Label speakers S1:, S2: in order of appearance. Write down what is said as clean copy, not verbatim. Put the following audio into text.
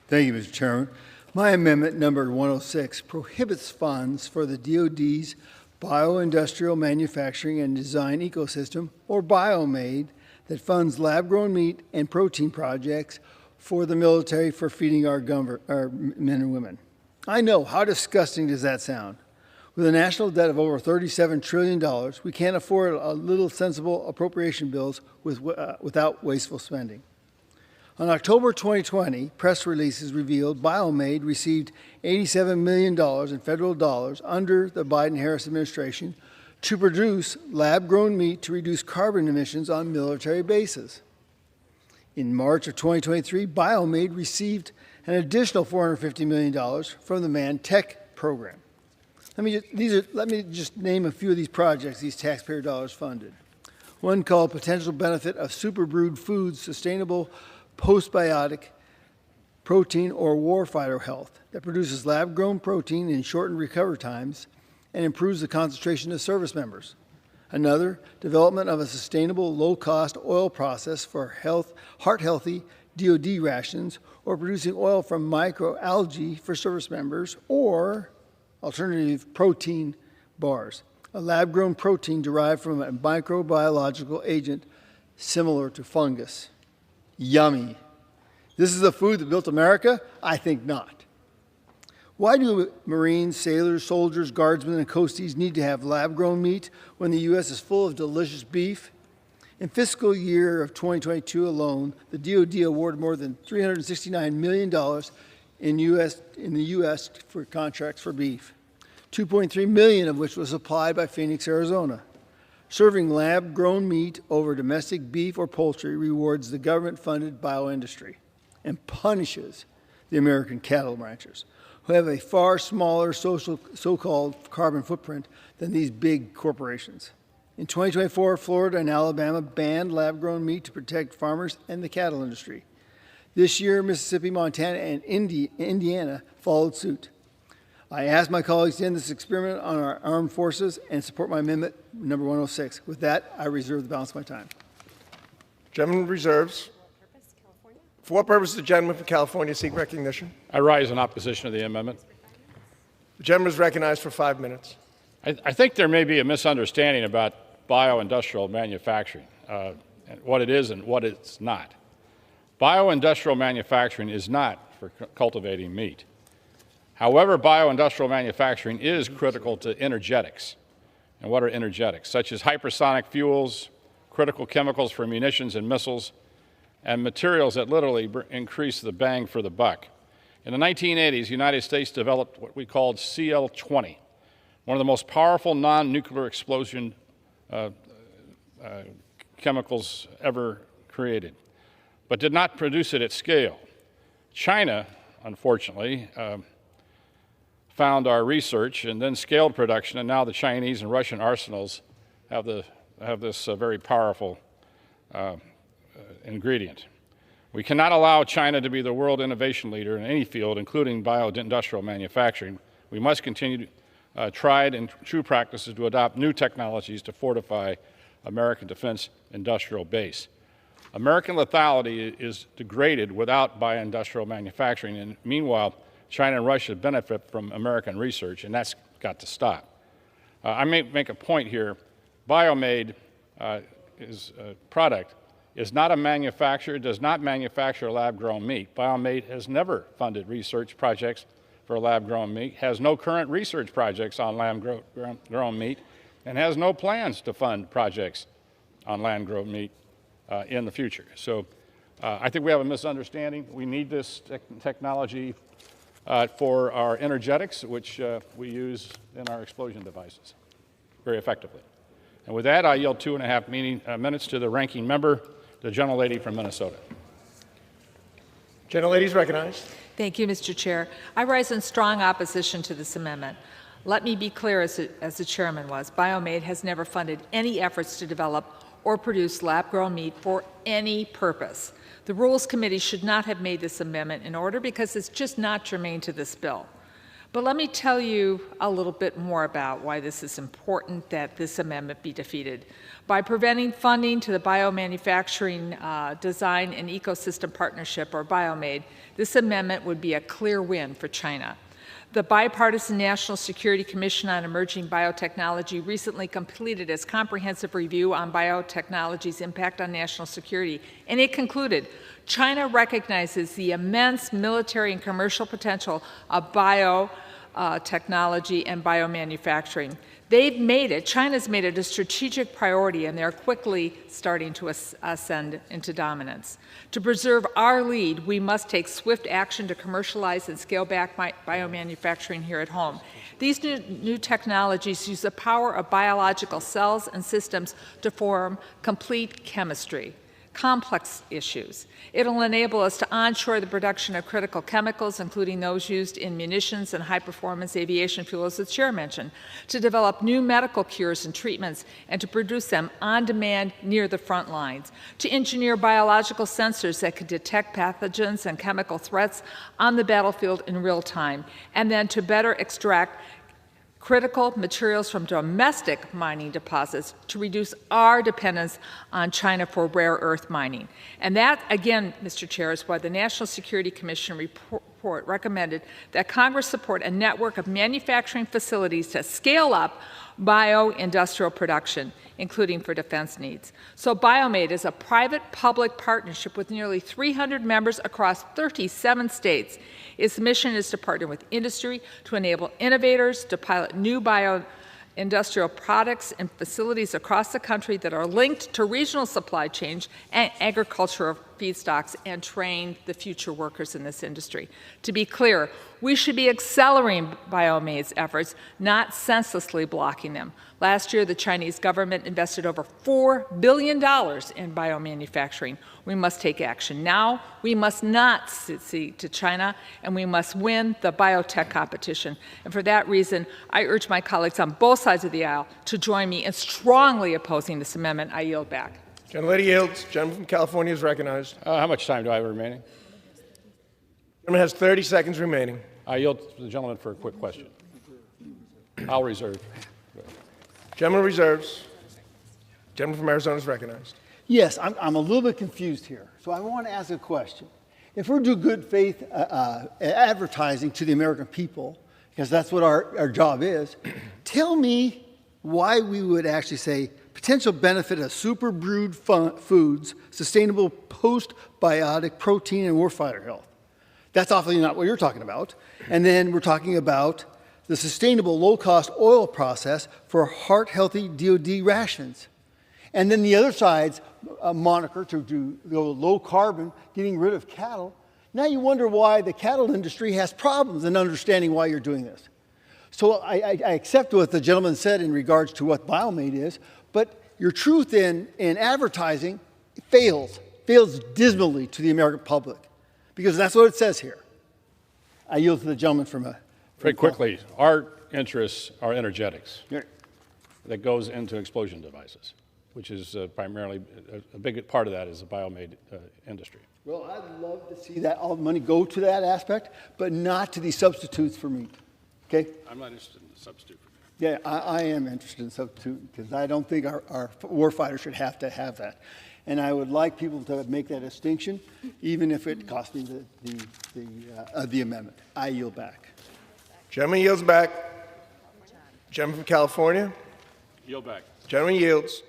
S1: Thank you, Mr. Chairman. My amendment, number 106, prohibits funds for the DoD's Bioindustrial Manufacturing and Design Ecosystem, or BioMADE, that funds lab-grown meat and protein projects for the military for feeding our men and women. I know, how disgusting does that sound? With a national debt of over $37 trillion, we can't afford a little sensible appropriation bills without wasteful spending. On October 2020, press releases revealed BioMADE received $87 million in federal dollars under the Biden-Harris administration to produce lab-grown meat to reduce carbon emissions on military bases. In March of 2023, BioMADE received an additional $450 million from the ManTech program. Let me just name a few of these projects these taxpayer dollars funded. One called Potential Benefit of Superbrewed Foods Sustainable Postbiotic Protein or Warfighter Health that produces lab-grown protein in shortened recovery times and improves the concentration of service members. Another, development of a sustainable low-cost oil process for heart-healthy DoD rations or producing oil from microalgae for service members, or alternative protein bars, a lab-grown protein derived from a microbiological agent similar to fungus. Yummy. This is the food that built America? I think not. Why do Marines, sailors, soldiers, guardsmen, and coasties need to have lab-grown meat when the U.S. is full of delicious beef? In fiscal year of 2022 alone, the DoD awarded more than $369 million in the U.S. for contracts for beef, $2.3 million of which was supplied by Phoenix, Arizona. Serving lab-grown meat over domestic beef or poultry rewards the government-funded bioindustry and punishes the American cattle ranchers, who have a far smaller so-called carbon footprint than these big corporations. In 2024, Florida and Alabama banned lab-grown meat to protect farmers and the cattle industry. This year, Mississippi, Montana, and Indiana followed suit. I ask my colleagues to end this experiment on our armed forces and support my amendment, number 106. With that, I reserve the balance of my time.
S2: Gentleman reserves. For what purpose does the gentleman from California seek recognition?
S3: I rise in opposition to the amendment.
S2: The gentleman is recognized for 5 minutes.
S3: I think there may be a misunderstanding about bioindustrial manufacturing, and what it is and what it's not. Bioindustrial manufacturing is not for cultivating meat. However, bioindustrial manufacturing is critical to energetics. And what are energetics? Such as hypersonic fuels, critical chemicals for munitions and missiles, and materials that literally increase the bang for the buck. In the 1980s, the United States developed what we called CL-20, one of the most powerful non-nuclear explosion chemicals ever created, but did not produce it at scale. China, unfortunately, found our research and then scaled production, and now the Chinese and Russian arsenals have this very powerful ingredient. We cannot allow China to be the world innovation leader in any field, including bioindustrial manufacturing. We must continue tried and true practices to adopt new technologies to fortify American defense industrial base. American lethality is degraded without bioindustrial manufacturing, and meanwhile, China and Russia benefit from American research, and that's got to stop. I may make a point here. BioMADE product is not a manufacturer, does not manufacture lab-grown meat. BioMADE has never funded research projects for lab-grown meat, has no current research projects on lab-grown meat, and has no plans to fund projects on lab-grown meat in the future. So I think we have a misunderstanding. We need this technology for our energetics, which we use in our explosion devices very effectively. And with that, I yield 2.5 minutes to the ranking member, the gentlelady from Minnesota.
S2: Gentlelady is recognized.
S4: Thank you, Mr. Chair. I rise in strong opposition to this amendment. Let me be clear, as the chairman was, BioMADE has never funded any efforts to develop or produce lab-grown meat for any purpose. The Rules Committee should not have made this amendment in order because it's just not germane to this bill. But let me tell you a little bit more about why this is important that this amendment be defeated. By preventing funding to the Biomanufacturing Design and Ecosystem Partnership, or BioMADE, this amendment would be a clear win for China. The Bipartisan National Security Commission on Emerging Biotechnology recently completed its comprehensive review on biotechnology's impact on national security, and it concluded China recognizes the immense military and commercial potential of biotechnology and biomanufacturing. China's made it a strategic priority, and they're quickly starting to ascend into dominance. To preserve our lead, we must take swift action to commercialize and scale back biomanufacturing here at home. These new technologies use the power of biological cells and systems to form complete chemistry. Complex issues. It'll enable us to onshore the production of critical chemicals, including those used in munitions and high-performance aviation fuel, as the chair mentioned, to develop new medical cures and treatments, and to produce them on demand near the front lines, to engineer biological sensors that could detect pathogens and chemical threats on the battlefield in real time, and then to better extract critical materials from domestic mining deposits to reduce our dependence on China for rare earth mining. And that, again, Mr. Chair, is why the National Security Commission report recommended that Congress support a network of manufacturing facilities to scale up bioindustrial production, including for defense needs. So BioMADE is a private-public partnership with nearly 300 members across 37 states. Its mission is to partner with industry to enable innovators to pilot new bioindustrial products and facilities across the country that are linked to regional supply chains and agricultural feedstocks, and train the future workers in this industry. To be clear, we should be accelerating BioMADE's efforts, not senselessly blocking them. Last year, the Chinese government invested over $4 billion in biomanufacturing. We must take action now. We must not cede to China, and we must win the biotech competition. And for that reason, I urge my colleagues on both sides of the aisle to join me in strongly opposing this amendment. I yield back.
S2: Gentlelady yields. Gentleman from California is recognized.
S3: How much time do I have remaining?
S2: Gentleman has 30 seconds remaining.
S3: I yield to the gentleman for a quick question. I'll reserve.
S2: Gentleman reserves. Gentleman from Arizona is recognized.
S1: Yes, I'm a little bit confused here. So I want to ask a question. If we're doing good faith advertising to the American people, because that's what our job is, tell me why we would actually say potential benefit of super brewed foods, sustainable postbiotic protein, and warfighter health. That's awfully not what you're talking about. And then we're talking about the sustainable low-cost oil process for heart-healthy DoD rations. And then the other side's moniker to go low carbon, getting rid of cattle. Now you wonder why the cattle industry has problems in understanding why you're doing this. So I accept what the gentleman said in regards to what BioMADE is, but your truth in advertising fails dismally to the American public, because that's what it says here. I yield to the gentleman from
S3: Very quickly, our interests are energetics
S1: Here.
S3: that goes into explosion devices, which is primarily a big part of that is the BioMADE industry.
S1: Well, I'd love to see that all the money go to that aspect, but not to these substitutes for meat. Okay?
S3: I'm not interested in the substitute for meat.
S1: Yeah, I am interested in substitute because I don't think our warfighters should have to have that. And I would like people to make that distinction, even if it costs me the amendment. I yield back.
S2: Gentleman yields back. Gentleman from California.
S3: Yield back.
S2: Gentleman yields.